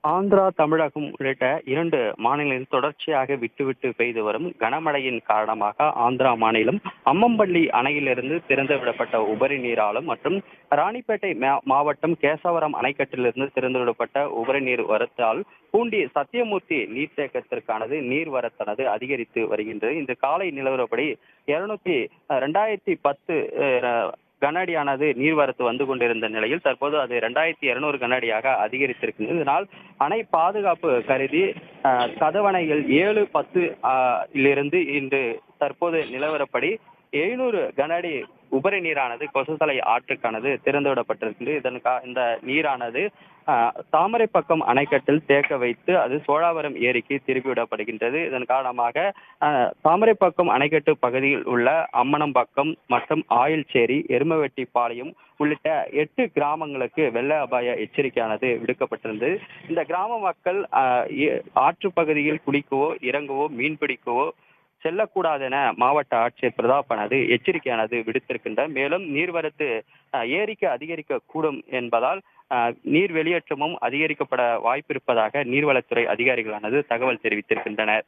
ஆந்திரா, தமிழகம் உள்ளிட்ட 2 மாநிலங்களில் தொடர்ச்சியாக விட்டுவிட்டு பெய்து வரும் கனமழையின் காரணமாக ஆந்திரா மாநிலம் அம்மம்பள்ளி அணையிலிருந்து திறந்துவிடப்பட்ட உபரி நீராலும் மற்றும் ராணிப்பேட்டை மாவட்டம் கேசவரம் அணைக்கட்டிலிருந்து திறந்துவிடப்பட்ட உபரி நீர் வரத்தால் பூண்டி சத்தியமூர்த்தி நீர்த்தேக்கத்திற்கானது நீர்வரத்தானது அதிகரித்து வருகின்றது. இந்த காலை நிலவரப்படி 2010 கன அடியானது நீர்வரத்து வந்து கொண்டிருந்த நிலையில் தற்போது அது 2200 கன அடியாக அதிகரித்திருக்கிறது. இதனால் அணை பாதுகாப்பு கருதி கதவணைகள் 7, 10 இலிருந்து இன்று தற்போது நிலவரப்படி 700 கன அடி உபரி நீரானது கொசஸ்தலை ஆற்றுக்கானது திறந்துவிடப்பட்டிருக்கிறது. இந்த நீரானது தாமரைப்பக்கம் அணைக்கட்டில் தேக்க வைத்து அது சோழாவரம் ஏரிக்கு திருப்பிவிடப்படுகின்றது. இதன் காரணமாக தாமரைப்பக்கம் அணைக்கட்டு பகுதியில் உள்ள அம்மனம்பாக்கம் மற்றும் ஆயில்சேரி, எருமவெட்டிப்பாளையம் உள்ளிட்ட 8 கிராமங்களுக்கு வெள்ள அபாய எச்சரிக்கையானது விடுக்கப்பட்டிருந்தது. இந்த கிராம மக்கள் ஆற்று பகுதியில் குளிக்கவோ, இறங்கவோ, மீன்பிடிக்கவோ செல்லக்கூடாது என மாவட்ட ஆட்சியர் பிரதாப்பானது எச்சரிக்கையானது விடுத்திருக்கின்றார். மேலும் நீர்வரத்து ஏரிக்கு அதிகரிக்க கூடும் என்பதால் நீர் வெளியேற்றமும் அதிகரிக்கப்பட வாய்ப்பிருப்பதாக நீர்வளத்துறை அதிகாரிகளானது தகவல் தெரிவித்திருக்கின்றனர்.